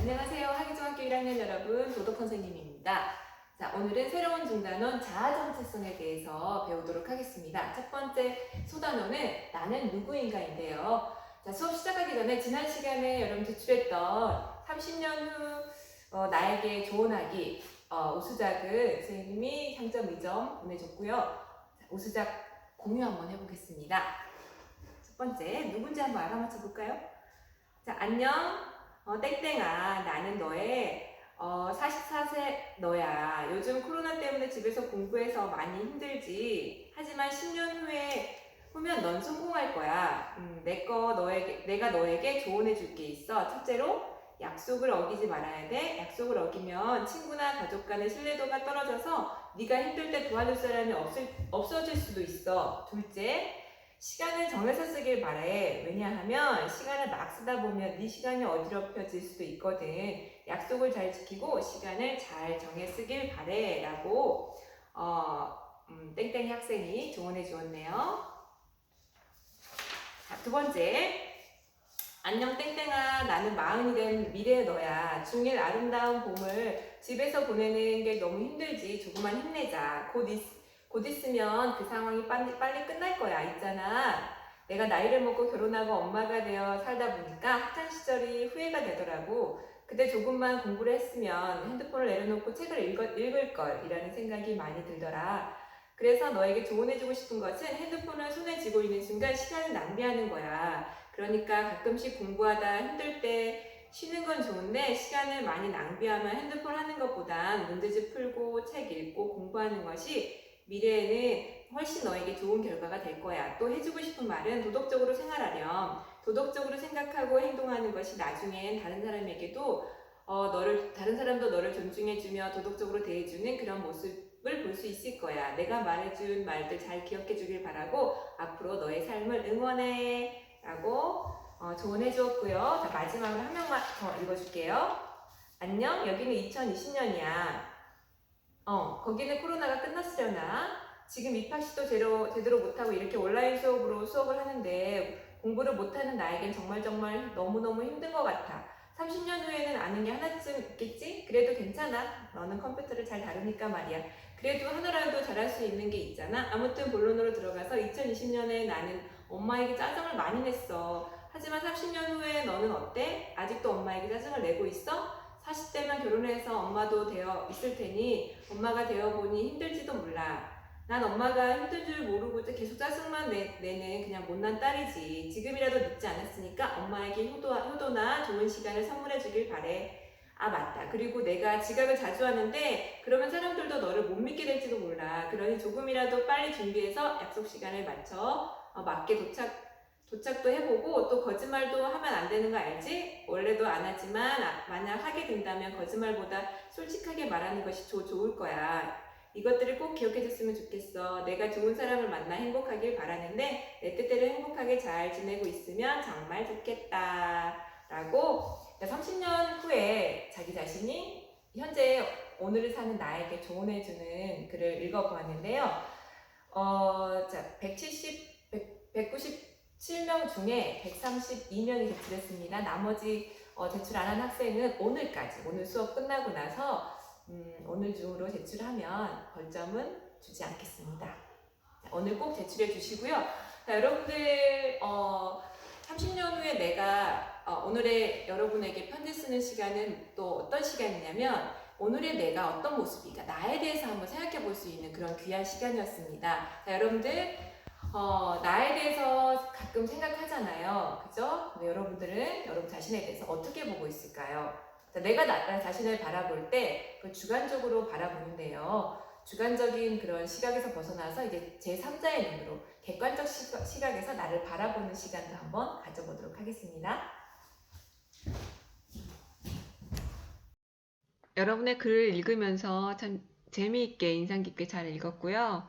안녕하세요. 하기중학교 1학년 여러분, 도덕 선생님입니다. 자, 오늘은 새로운 중단원 자아 정체성에 대해서 배우도록 하겠습니다. 첫 번째 소단원은 나는 누구인가인데요. 자, 수업 시작하기 전에 지난 시간에 여러분 제출했던 30년 후 나에게 조언하기 우수작을 선생님이 상점 2점 보내줬고요. 자, 우수작 공유 한번 해보겠습니다. 첫 번째, 누군지 한번 알아맞혀 볼까요? 자, 안녕. 땡땡아, 나는 너의 44세 너야. 요즘 코로나 때문에 집에서 공부해서 많이 힘들지. 하지만 10년 후면 넌 성공할 거야. 내가 너에게 조언해 줄 게 있어. 첫째로, 약속을 어기지 말아야 돼. 약속을 어기면 친구나 가족 간의 신뢰도가 떨어져서 네가 힘들 때 도와줄 사람이 없어질 수도 있어. 둘째, 시간을 정해서 쓰길 바래. 왜냐하면 시간을 막 쓰다 보면 네 시간이 어지럽혀질 수도 있거든. 약속을 잘 지키고 시간을 잘 정해 쓰길 바래. 라고 땡땡이 학생이 조언해 주었네요. 자, 두 번째. 안녕 땡땡아, 나는 40이 된 미래의 너야. 중1 아름다운 봄을 집에서 보내는 게 너무 힘들지. 조금만 힘내자. 곧 있으면 그 상황이 빨리 끝날 거야. 있잖아. 내가 나이를 먹고 결혼하고 엄마가 되어 살다 보니까 학창 시절이 후회가 되더라고. 그때 조금만 공부를 했으면 핸드폰을 내려놓고 책을 읽을 걸 이라는 생각이 많이 들더라. 그래서 너에게 조언해주고 싶은 것은 핸드폰을 손에 쥐고 있는 순간 시간을 낭비하는 거야. 그러니까 가끔씩 공부하다 힘들 때 쉬는 건 좋은데 시간을 많이 낭비하면 핸드폰 하는 것보단 문제집 풀고 책 읽고 공부하는 것이 미래에는 훨씬 너에게 좋은 결과가 될 거야. 또 해주고 싶은 말은 도덕적으로 생활하렴. 도덕적으로 생각하고 행동하는 것이 나중엔 다른 사람도 너를 존중해주며 도덕적으로 대해주는 그런 모습을 볼 수 있을 거야. 내가 말해준 말들 잘 기억해 주길 바라고 앞으로 너의 삶을 응원해. 라고 조언해 주었고요. 자, 마지막으로 한 명만 더 읽어줄게요. 안녕, 여기는 2020년이야. 거기는 코로나가 끝났으려나? 지금 입학식도 제대로 못하고 이렇게 온라인 수업으로 수업을 하는데 공부를 못하는 나에겐 정말 너무너무 힘든 것 같아. 30년 후에는 아는 게 하나쯤 있겠지? 그래도 괜찮아. 너는 컴퓨터를 잘 다루니까 말이야. 그래도 하나라도 잘할 수 있는 게 있잖아. 아무튼 본론으로 들어가서 2020년에 나는 엄마에게 짜증을 많이 냈어. 하지만 30년 후에 너는 어때? 아직도 엄마에게 짜증을 내고 있어? 40대면 결혼해서 엄마도 되어 있을 테니 엄마가 되어보니 힘들지도 몰라. 난 엄마가 힘든 줄 모르고 계속 짜증만 내는 그냥 못난 딸이지. 지금이라도 늦지 않았으니까 엄마에게 효도나 좋은 시간을 선물해 주길 바래. 아, 맞다. 그리고 내가 지각을 자주 하는데 그러면 사람들도 너를 못 믿게 될지도 몰라. 그러니 조금이라도 빨리 준비해서 약속 시간을 맞게 도착도 해보고 또 거짓말도 하면 안 되는 거 알지? 원래도 안 하지만 만약 하게 된다면 거짓말보다 솔직하게 말하는 것이 좋을 거야. 이것들을 꼭 기억해줬으면 좋겠어. 내가 좋은 사람을 만나 행복하길 바라는데 내 뜻대로 행복하게 잘 지내고 있으면 정말 좋겠다. 라고 30년 후에 자기 자신이 현재 오늘을 사는 나에게 조언해주는 글을 읽어보았는데요. 자, 197명 중에 132명이 제출했습니다. 나머지 제출 안 한 학생은 오늘 수업 끝나고 나서 오늘 중으로 제출하면 벌점은 주지 않겠습니다. 자, 오늘 꼭 제출해 주시고요. 자, 여러분들 30년 후에 내가 오늘의 여러분에게 편지 쓰는 시간은 또 어떤 시간이냐면 오늘의 내가 어떤 모습인가 나에 대해서 한번 생각해 볼 수 있는 그런 귀한 시간이었습니다. 자, 여러분들 나에 대해서 가끔 생각하잖아요. 그죠? 근데 여러분들은 여러분 자신에 대해서 어떻게 보고 있을까요? 자, 내가 나 자신을 바라볼 때 그걸 주관적으로 바라보는데요. 주관적인 그런 시각에서 벗어나서 이제 제3자의 눈으로 객관적 시각에서 나를 바라보는 시간도 한번 가져보도록 하겠습니다. 여러분의 글을 읽으면서 참 재미있게 인상 깊게 잘 읽었고요.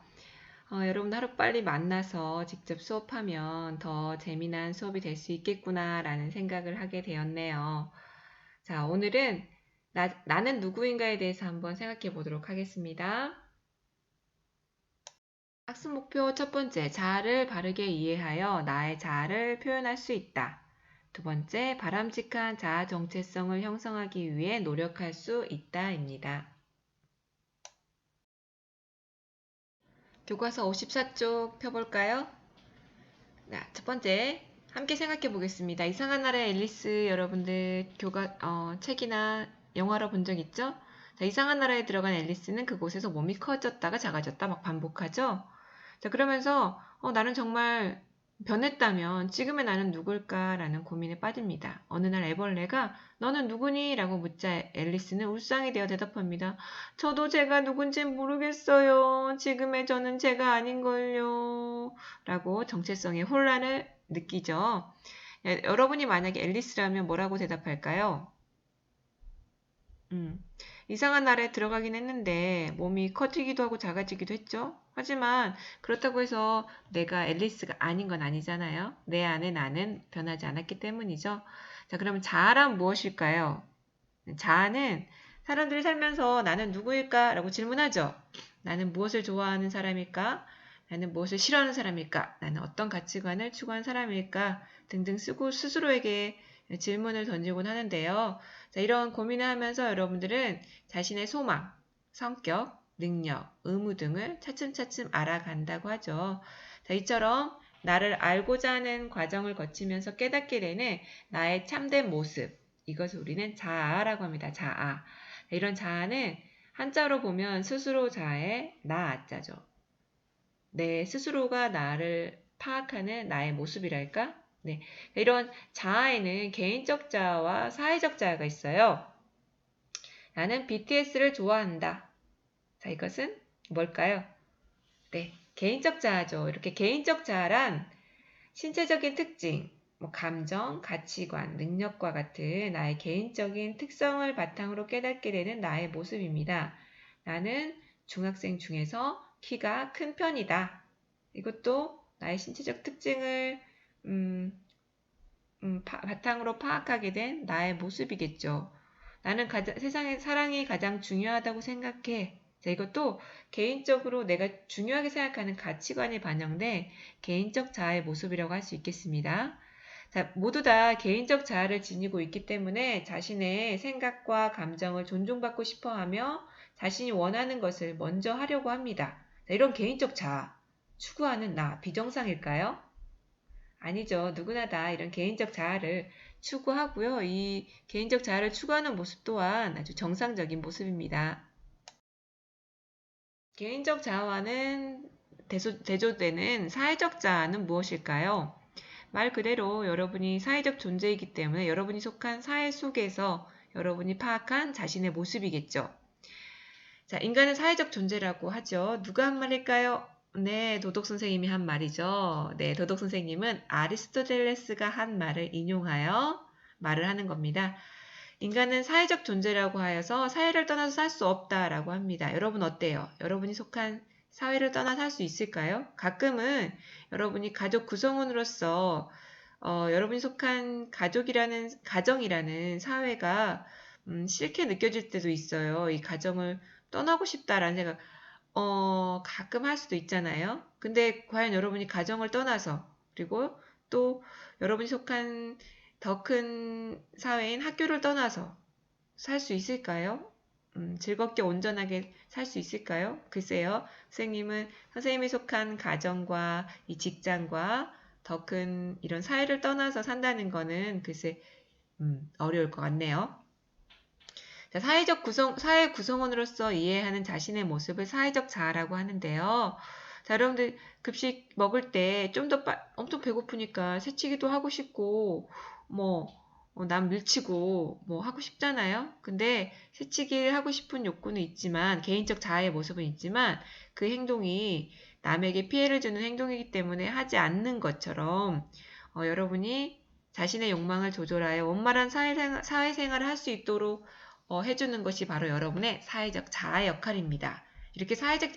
여러분 하루빨리 만나서 직접 수업하면 더 재미난 수업이 될 수 있겠구나 라는 생각을 하게 되었네요. 자, 오늘은 나는 누구인가에 대해서 한번 생각해 보도록 하겠습니다. 학습 목표 첫 번째, 자아를 바르게 이해하여 나의 자아를 표현할 수 있다. 두 번째, 바람직한 자아 정체성을 형성하기 위해 노력할 수 있다입니다. 교과서 54쪽 펴볼까요? 자, 첫 번째, 함께 생각해 보겠습니다. 이상한 나라의 앨리스 여러분들 책이나 영화로 본 적 있죠? 자, 이상한 나라에 들어간 앨리스는 그곳에서 몸이 커졌다가 작아졌다 막 반복하죠? 자, 그러면서 나는 정말 변했다면 지금의 나는 누굴까라는 고민에 빠집니다. 어느 날 애벌레가 너는 누구니? 라고 묻자 앨리스는 울상이 되어 대답합니다. 저도 제가 누군지 모르겠어요. 지금의 저는 제가 아닌걸요. 라고 정체성의 혼란을 느끼죠. 여러분이 만약에 앨리스라면 뭐라고 대답할까요? 이상한 나라에 들어가긴 했는데 몸이 커지기도 하고 작아지기도 했죠. 하지만 그렇다고 해서 내가 앨리스가 아닌 건 아니잖아요. 내 안에 나는 변하지 않았기 때문이죠. 자, 그러면 자아란 무엇일까요? 자아는 사람들이 살면서 나는 누구일까? 라고 질문하죠. 나는 무엇을 좋아하는 사람일까? 나는 무엇을 싫어하는 사람일까? 나는 어떤 가치관을 추구하는 사람일까? 등등 쓰고 스스로에게 질문을 던지곤 하는데요. 자, 이런 고민을 하면서 여러분들은 자신의 소망, 성격, 능력, 의무 등을 차츰차츰 알아간다고 하죠. 자, 이처럼 나를 알고자 하는 과정을 거치면서 깨닫게 되는 나의 참된 모습, 이것을 우리는 자아라고 합니다. 자아. 이런 자아는 한자로 보면 스스로 자의 나아자죠. 내 스스로가 나를 파악하는 나의 모습이랄까? 네. 이런 자아에는 개인적 자아와 사회적 자아가 있어요. 나는 BTS를 좋아한다. 자, 이것은 뭘까요? 네. 개인적 자아죠. 이렇게 개인적 자아란 신체적인 특징, 감정, 가치관, 능력과 같은 나의 개인적인 특성을 바탕으로 깨닫게 되는 나의 모습입니다. 나는 중학생 중에서 키가 큰 편이다. 이것도 나의 신체적 특징을 바탕으로 파악하게 된 나의 모습이겠죠. 나는 세상에 사랑이 가장 중요하다고 생각해. 자, 이것도 개인적으로 내가 중요하게 생각하는 가치관이 반영된 개인적 자아의 모습이라고 할 수 있겠습니다. 자, 모두 다 개인적 자아를 지니고 있기 때문에 자신의 생각과 감정을 존중받고 싶어 하며 자신이 원하는 것을 먼저 하려고 합니다. 자, 이런 개인적 자아, 추구하는 나, 비정상일까요? 아니죠. 누구나 다 이런 개인적 자아를 추구하고요. 이 개인적 자아를 추구하는 모습 또한 아주 정상적인 모습입니다. 개인적 자아와는 대조되는 사회적 자아는 무엇일까요? 말 그대로 여러분이 사회적 존재이기 때문에 여러분이 속한 사회 속에서 여러분이 파악한 자신의 모습이겠죠. 자, 인간은 사회적 존재라고 하죠. 누가 한 말일까요? 네, 도덕 선생님이 한 말이죠. 네, 도덕 선생님은 아리스토텔레스가 한 말을 인용하여 말을 하는 겁니다. 인간은 사회적 존재라고 하여서 사회를 떠나서 살 수 없다라고 합니다. 여러분 어때요? 여러분이 속한 사회를 떠나 살 수 있을까요? 가끔은 여러분이 가족 구성원으로서 여러분이 속한 가정이라는 사회가 싫게 느껴질 때도 있어요. 이 가정을 떠나고 싶다라는 생각, 가끔 할 수도 있잖아요. 근데 과연 여러분이 가정을 떠나서, 그리고 또 여러분이 속한 더 큰 사회인 학교를 떠나서 살 수 있을까요? 즐겁게 온전하게 살 수 있을까요? 글쎄요. 선생님이 속한 가정과 이 직장과 더 큰 이런 사회를 떠나서 산다는 거는 글쎄, 어려울 것 같네요. 자, 사회 구성원으로서 이해하는 자신의 모습을 사회적 자아라고 하는데요. 자, 여러분들 급식 먹을 때 좀 더 엄청 배고프니까 새치기도 하고 싶고, 남 밀치고, 하고 싶잖아요. 근데 새치기를 하고 싶은 욕구는 있지만, 개인적 자아의 모습은 있지만, 그 행동이 남에게 피해를 주는 행동이기 때문에 하지 않는 것처럼, 여러분이 자신의 욕망을 조절하여 원만한 사회생활을 할 수 있도록 해주는 것이 바로 여러분의 사회적 자아 역할입니다. 이렇게 사회적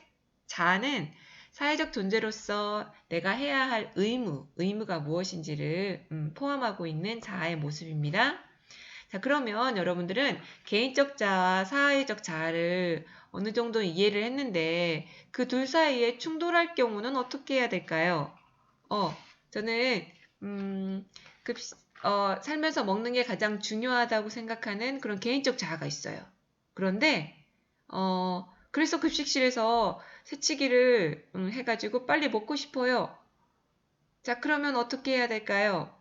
자아는 사회적 존재로서 내가 해야 할 의무가 무엇인지를 포함하고 있는 자아의 모습입니다. 자, 그러면 여러분들은 개인적 자아와 사회적 자아를 어느 정도 이해를 했는데 그 둘 사이에 충돌할 경우는 어떻게 해야 될까요? 저는 살면서 먹는 게 가장 중요하다고 생각하는 그런 개인적 자아가 있어요. 그런데 그래서 급식실에서 새치기를 해가지고 빨리 먹고 싶어요. 자, 그러면 어떻게 해야 될까요?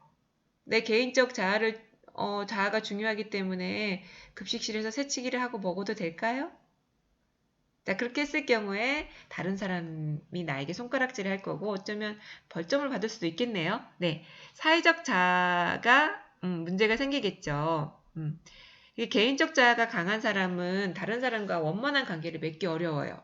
내 개인적 자아가 중요하기 때문에 급식실에서 새치기를 하고 먹어도 될까요? 자, 그렇게 했을 경우에 다른 사람이 나에게 손가락질을 할 거고 어쩌면 벌점을 받을 수도 있겠네요. 네, 사회적 자아가 문제가 생기겠죠. 이 개인적 자아가 강한 사람은 다른 사람과 원만한 관계를 맺기 어려워요.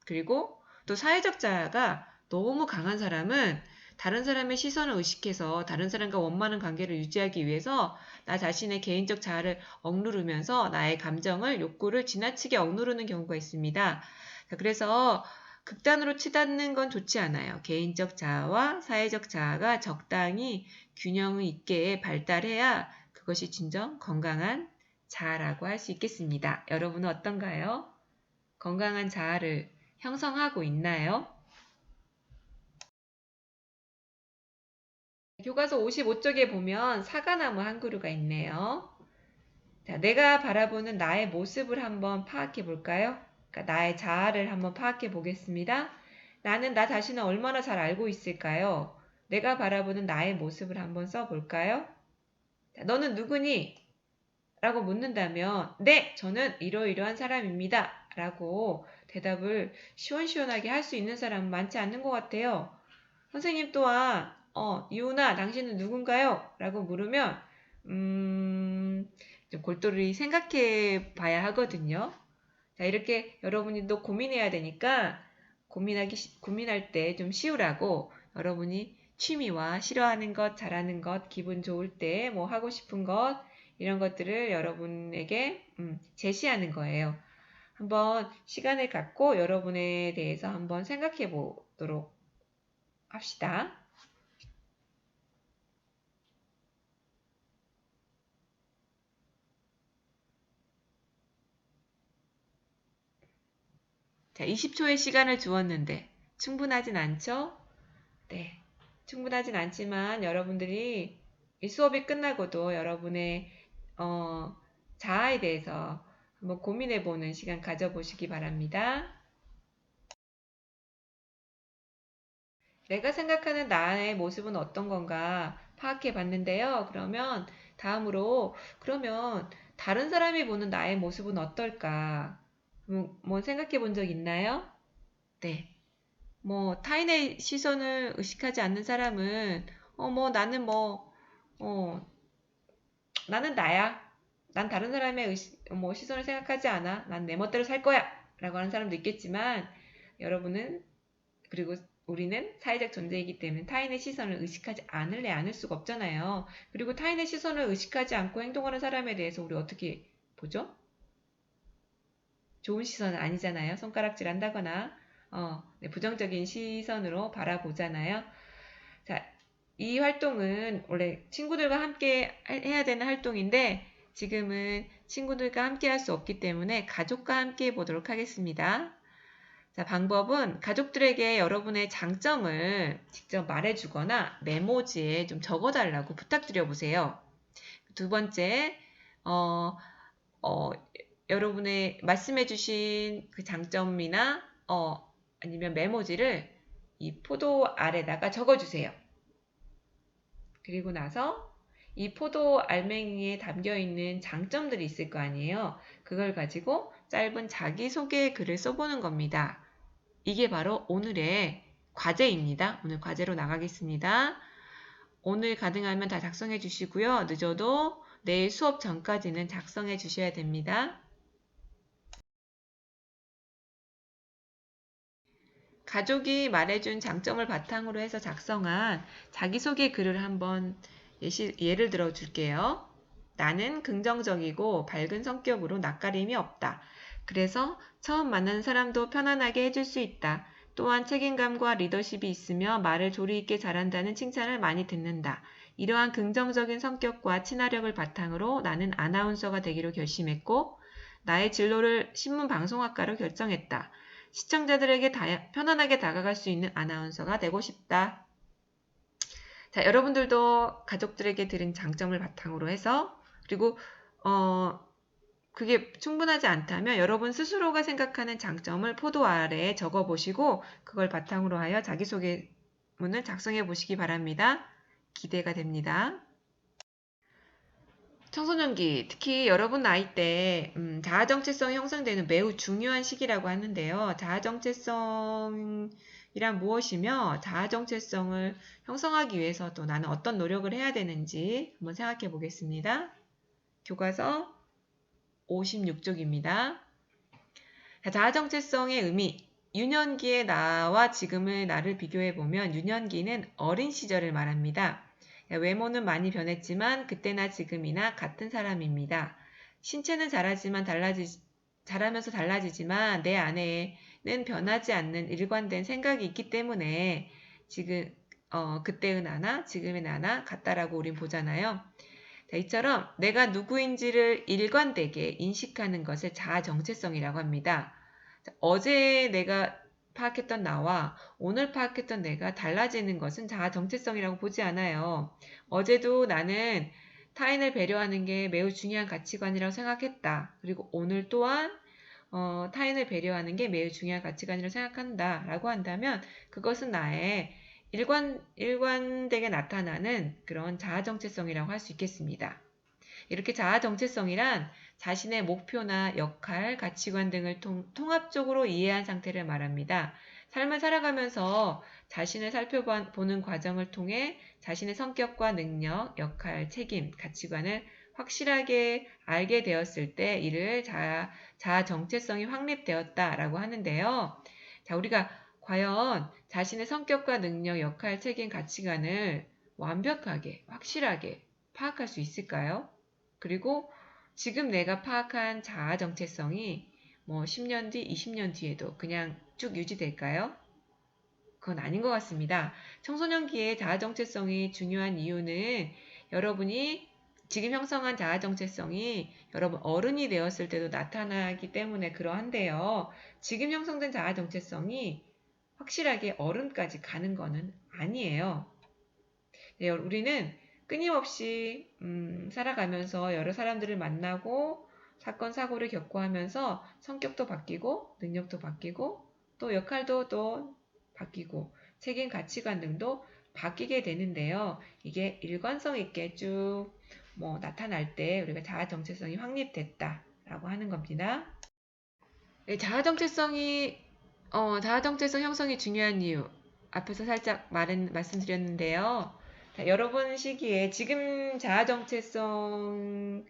그리고 또 사회적 자아가 너무 강한 사람은 다른 사람의 시선을 의식해서 다른 사람과 원만한 관계를 유지하기 위해서 나 자신의 개인적 자아를 억누르면서 나의 감정을, 욕구를 지나치게 억누르는 경우가 있습니다. 그래서 극단으로 치닫는 건 좋지 않아요. 개인적 자아와 사회적 자아가 적당히 균형 있게 발달해야 그것이 진정 건강한 자아라고 할 수 있겠습니다. 여러분은 어떤가요? 건강한 자아를 형성하고 있나요? 교과서 55쪽에 보면 사과나무 한 그루가 있네요. 자, 내가 바라보는 나의 모습을 한번 파악해 볼까요? 그러니까 나의 자아를 한번 파악해 보겠습니다. 나는 나 자신을 얼마나 잘 알고 있을까요? 내가 바라보는 나의 모습을 한번 써볼까요? 자, 너는 누구니? 라고 묻는다면 네, 저는 이러이러한 사람입니다. 라고 대답을 시원시원하게 할 수 있는 사람은 많지 않는 것 같아요. 선생님 또한 이훈아 당신은 누군가요? 라고 물으면 좀 골똘히 생각해 봐야 하거든요. 자, 이렇게 여러분이 또 고민해야 되니까 고민할 때 좀 쉬우라고 여러분이 취미와 싫어하는 것, 잘하는 것, 기분 좋을 때 뭐 하고 싶은 것 이런 것들을 여러분에게 제시하는 거예요. 한번 시간을 갖고 여러분에 대해서 한번 생각해 보도록 합시다. 자, 20초의 시간을 주었는데 충분하진 않죠? 네, 충분하진 않지만 여러분들이 이 수업이 끝나고도 여러분의 자아에 대해서 한번 고민해보는 시간 가져보시기 바랍니다. 내가 생각하는 나의 모습은 어떤 건가 파악해 봤는데요. 그러면 다른 사람이 보는 나의 모습은 어떨까? 뭐 생각해 본 적 있나요? 네. 뭐 타인의 시선을 의식하지 않는 사람은 어, 나는 나야. 난 다른 사람의 시선을 생각하지 않아. 난 내 멋대로 살 거야. 라고 하는 사람도 있겠지만 여러분은 그리고 우리는 사회적 존재이기 때문에 타인의 시선을 의식하지 않을 수가 없잖아요. 그리고 타인의 시선을 의식하지 않고 행동하는 사람에 대해서 우리 어떻게 보죠? 좋은 시선은 아니잖아요. 손가락질 한다거나 네, 부정적인 시선으로 바라보잖아요. 자, 이 활동은 원래 친구들과 함께 해야 되는 활동인데 지금은 친구들과 함께 할 수 없기 때문에 가족과 함께 해보도록 하겠습니다. 자, 방법은 가족들에게 여러분의 장점을 직접 말해주거나 메모지에 좀 적어달라고 부탁드려 보세요. 두 번째, 어, 어, 여러분의 말씀해주신 그 장점이나 아니면 메모지를 이 포도 알에다가 적어주세요. 그리고 나서 이 포도 알맹이에 담겨 있는 장점들이 있을 거 아니에요. 그걸 가지고 짧은 자기소개 글을 써보는 겁니다. 이게 바로 오늘의 과제입니다. 오늘 과제로 나가겠습니다. 오늘 가능하면 다 작성해 주시고요. 늦어도 내일 수업 전까지는 작성해 주셔야 됩니다. 가족이 말해준 장점을 바탕으로 해서 작성한 자기소개 글을 한번 예를 들어 줄게요. 나는 긍정적이고 밝은 성격으로 낯가림이 없다. 그래서 처음 만나는 사람도 편안하게 해줄 수 있다. 또한 책임감과 리더십이 있으며 말을 조리 있게 잘한다는 칭찬을 많이 듣는다. 이러한 긍정적인 성격과 친화력을 바탕으로 나는 아나운서가 되기로 결심했고 나의 진로를 신문방송학과로 결정했다. 시청자들에게 편안하게 다가갈 수 있는 아나운서가 되고 싶다. 자, 여러분들도 가족들에게 들은 장점을 바탕으로 해서 그리고 그게 충분하지 않다면 여러분 스스로가 생각하는 장점을 포도 아래에 적어보시고 그걸 바탕으로 하여 자기소개문을 작성해 보시기 바랍니다. 기대가 됩니다. 청소년기, 특히 여러분 나이 때 자아정체성이 형성되는 매우 중요한 시기라고 하는데요. 자아정체성이란 무엇이며 자아정체성을 형성하기 위해서 또 나는 어떤 노력을 해야 되는지 한번 생각해 보겠습니다. 교과서 56쪽입니다. 자아정체성의 의미, 유년기의 나와 지금의 나를 비교해보면 유년기는 어린 시절을 말합니다. 외모는 많이 변했지만 그때나 지금이나 같은 사람입니다. 신체는 자라면서 달라지지만 내 안에는 변하지 않는 일관된 생각이 있기 때문에 그때의 나나 지금의 나나 같다라고 우린 보잖아요. 자, 이처럼 내가 누구인지를 일관되게 인식하는 것을 자아정체성이라고 합니다. 자, 어제 내가 파악했던 나와 오늘 파악했던 내가 달라지는 것은 자아정체성이라고 보지 않아요. 어제도 나는 타인을 배려하는 게 매우 중요한 가치관이라고 생각했다. 그리고 오늘 또한 타인을 배려하는 게 매우 중요한 가치관이라고 생각한다. 라고 한다면 그것은 나의 일관되게 나타나는 그런 자아정체성이라고 할 수 있겠습니다. 이렇게 자아정체성이란 자신의 목표나 역할, 가치관 등을 통합적으로 이해한 상태를 말합니다. 삶을 살아가면서 자신을 살펴보는 과정을 통해 자신의 성격과 능력, 역할, 책임, 가치관을 확실하게 알게 되었을 때 이를 자아정체성이 확립되었다라고 하는데요. 자, 우리가 과연 자신의 성격과 능력, 역할, 책임, 가치관을 완벽하게, 확실하게 파악할 수 있을까요? 그리고 지금 내가 파악한 자아 정체성이 10년 뒤, 20년 뒤에도 그냥 쭉 유지될까요? 그건 아닌 것 같습니다. 청소년기에 자아 정체성이 중요한 이유는 여러분이 지금 형성한 자아 정체성이 여러분 어른이 되었을 때도 나타나기 때문에 그러한데요. 지금 형성된 자아 정체성이 확실하게 어른까지 가는 거는 아니에요. 네, 우리는 끊임없이 살아가면서 여러 사람들을 만나고 사건, 사고를 겪고 하면서 성격도 바뀌고 능력도 바뀌고 또 역할도 또 바뀌고 책임, 가치관 등도 바뀌게 되는데요. 이게 일관성 있게 쭉 나타날 때 우리가 자아 정체성이 확립됐다라고 하는 겁니다. 네, 자아 정체성 형성이 중요한 이유 앞에서 살짝 말씀드렸는데요. 자, 여러분 시기에 지금 자아 정체성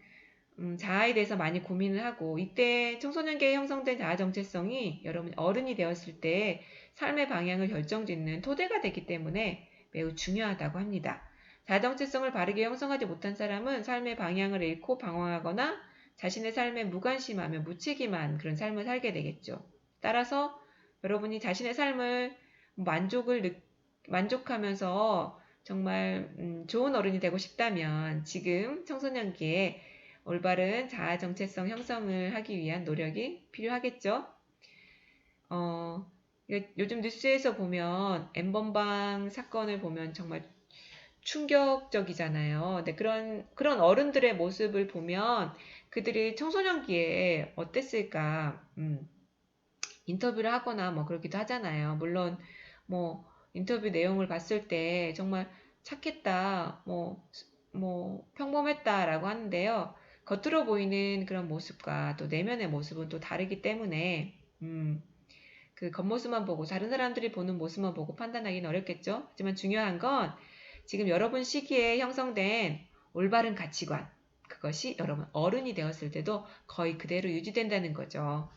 자아에 대해서 많이 고민을 하고 이때 청소년기에 형성된 자아 정체성이 여러분 어른이 되었을 때 삶의 방향을 결정짓는 토대가 되기 때문에 매우 중요하다고 합니다. 자아 정체성을 바르게 형성하지 못한 사람은 삶의 방향을 잃고 방황하거나 자신의 삶에 무관심하며 무책임한 그런 삶을 살게 되겠죠. 따라서 여러분이 자신의 삶을 만족하면서 정말 좋은 어른이 되고 싶다면 지금 청소년기에 올바른 자아 정체성 형성을 하기 위한 노력이 필요하겠죠. 요즘 뉴스에서 보면 N번방 사건을 보면 정말 충격적이잖아요. 근데 그런 어른들의 모습을 보면 그들이 청소년기에 어땠을까? 인터뷰를 하거나 그러기도 하잖아요. 물론 인터뷰 내용을 봤을 때 정말 착했다, 평범했다라고 하는데요. 겉으로 보이는 그런 모습과 또 내면의 모습은 또 다르기 때문에 그 겉모습만 보고 다른 사람들이 보는 모습만 보고 판단하기는 어렵겠죠. 하지만 중요한 건 지금 여러분 시기에 형성된 올바른 가치관, 그것이 여러분 어른이 되었을 때도 거의 그대로 유지된다는 거죠.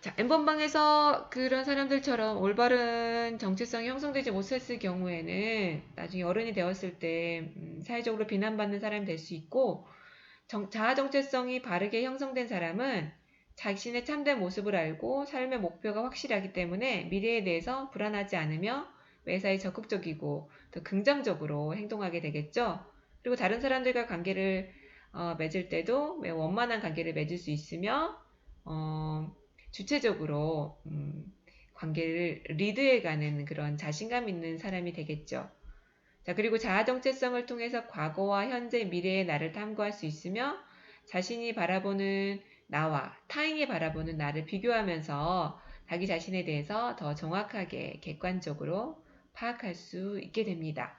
자, N번방에서 그런 사람들처럼 올바른 정체성이 형성되지 못했을 경우에는 나중에 어른이 되었을 때 사회적으로 비난받는 사람이 될 수 있고 자아 정체성이 바르게 형성된 사람은 자신의 참된 모습을 알고 삶의 목표가 확실하기 때문에 미래에 대해서 불안하지 않으며 매사에 적극적이고 더 긍정적으로 행동하게 되겠죠. 그리고 다른 사람들과 관계를 맺을 때도 매우 원만한 관계를 맺을 수 있으며 주체적으로 관계를 리드해가는 그런 자신감 있는 사람이 되겠죠. 자, 그리고 자아 정체성을 통해서 과거와 현재, 미래의 나를 탐구할 수 있으며 자신이 바라보는 나와 타인이 바라보는 나를 비교하면서 자기 자신에 대해서 더 정확하게 객관적으로 파악할 수 있게 됩니다.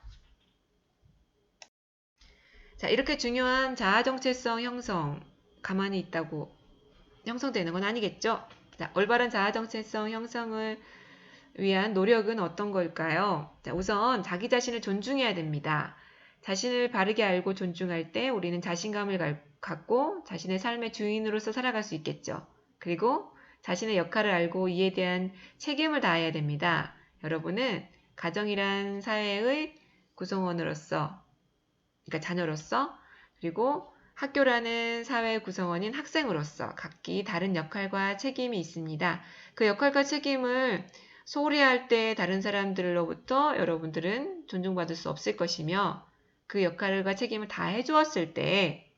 자, 이렇게 중요한 자아 정체성 형성 가만히 있다고 형성되는 건 아니겠죠? 자, 올바른 자아 정체성 형성을 위한 노력은 어떤 걸까요? 자, 우선 자기 자신을 존중해야 됩니다. 자신을 바르게 알고 존중할 때 우리는 자신감을 갖고 자신의 삶의 주인으로서 살아갈 수 있겠죠. 그리고 자신의 역할을 알고 이에 대한 책임을 다해야 됩니다. 여러분은 가정이란 사회의 구성원으로서, 그러니까 자녀로서, 그리고 학교라는 사회 구성원인 학생으로서 각기 다른 역할과 책임이 있습니다. 그 역할과 책임을 소홀히 할 때 다른 사람들로부터 여러분들은 존중받을 수 없을 것이며 그 역할과 책임을 다 해주었을 때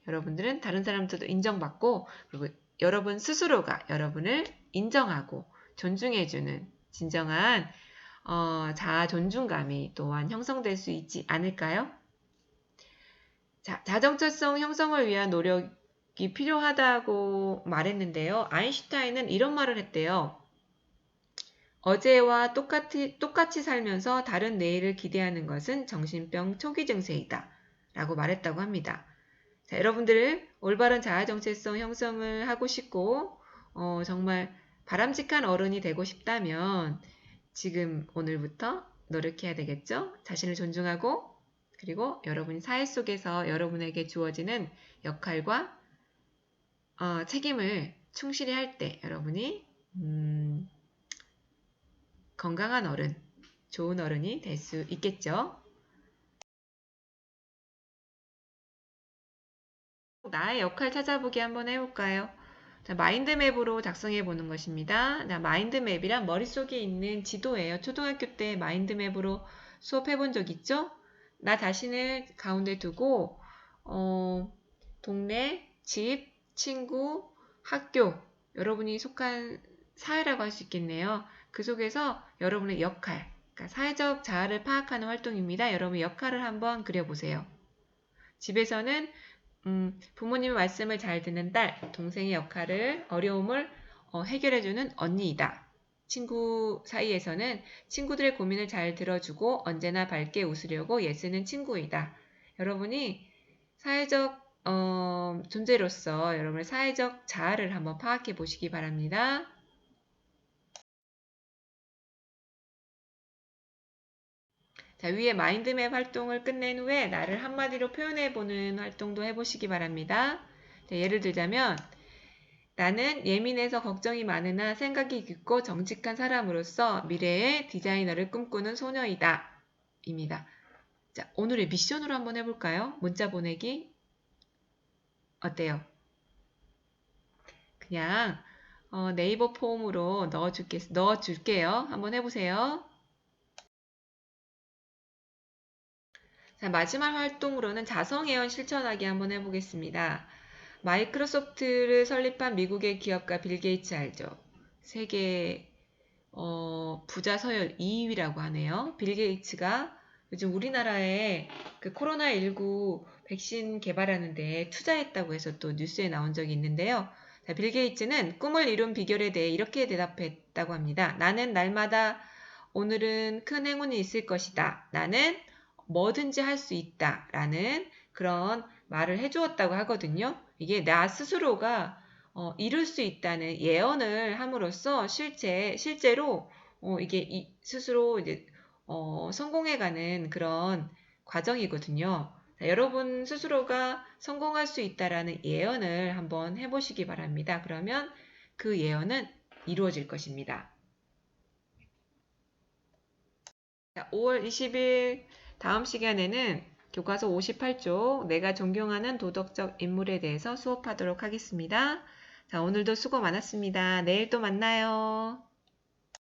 여러분들은 다른 사람들도 인정받고 그리고 여러분 스스로가 여러분을 인정하고 존중해주는 진정한 자아 존중감이 또한 형성될 수 있지 않을까요? 자, 자정체성 형성을 위한 노력이 필요하다고 말했는데요. 아인슈타인은 이런 말을 했대요. 어제와 똑같이 살면서 다른 내일을 기대하는 것은 정신병 초기 증세이다. 라고 말했다고 합니다. 자, 여러분들 올바른 자아 정체성 형성을 하고 싶고 정말 바람직한 어른이 되고 싶다면 지금 오늘부터 노력해야 되겠죠? 자신을 존중하고 그리고 여러분이 사회 속에서 여러분에게 주어지는 역할과 책임을 충실히 할 때 여러분이 건강한 어른, 좋은 어른이 될 수 있겠죠. 나의 역할 찾아보기 한번 해볼까요? 자, 마인드맵으로 작성해 보는 것입니다. 자, 마인드맵이란 머릿속에 있는 지도예요. 초등학교 때 마인드맵으로 수업해 본 적 있죠? 나 자신을 가운데 두고 동네, 집, 친구, 학교, 여러분이 속한 사회라고 할 수 있겠네요. 그 속에서 여러분의 역할, 그러니까 사회적 자아를 파악하는 활동입니다. 여러분 역할을 한번 그려보세요. 집에서는 부모님의 말씀을 잘 듣는 딸, 동생의 역할을, 어려움을 해결해주는 언니이다. 친구 사이에서는 친구들의 고민을 잘 들어주고 언제나 밝게 웃으려고 애쓰는 친구이다. 여러분이 사회적 존재로서 여러분의 사회적 자아를 한번 파악해 보시기 바랍니다. 자, 위에 마인드맵 활동을 끝낸 후에 나를 한마디로 표현해보는 활동도 해보시기 바랍니다. 자, 예를 들자면 나는 예민해서 걱정이 많으나 생각이 깊고 정직한 사람으로서 미래의 디자이너를 꿈꾸는 소녀이다. 입니다. 자, 오늘의 미션으로 한번 해볼까요? 문자 보내기 어때요? 그냥 네이버 폼으로 넣어줄게요. 한번 해보세요. 자, 마지막 활동으로는 자성애연 실천하기 한번 해보겠습니다. 마이크로소프트를 설립한 미국의 기업가 빌 게이츠 알죠? 세계 부자 서열 2위라고 하네요. 빌 게이츠가 요즘 우리나라에 그 코로나19 백신 개발하는데 투자했다고 해서 또 뉴스에 나온 적이 있는데요. 자, 빌 게이츠는 꿈을 이룬 비결에 대해 이렇게 대답했다고 합니다. 나는 날마다 오늘은 큰 행운이 있을 것이다. 나는 뭐든지 할 수 있다. 라는 그런 말을 해주었다고 하거든요. 이게 나 스스로가 이룰 수 있다는 예언을 함으로써 실제로 이게 스스로 이제 성공해가는 그런 과정이거든요. 자, 여러분 스스로가 성공할 수 있다라는 예언을 한번 해보시기 바랍니다. 그러면 그 예언은 이루어질 것입니다. 자, 5월 20일 다음 시간에는 교과서 58쪽 내가 존경하는 도덕적 인물에 대해서 수업하도록 하겠습니다. 자, 오늘도 수고 많았습니다. 내일 또 만나요.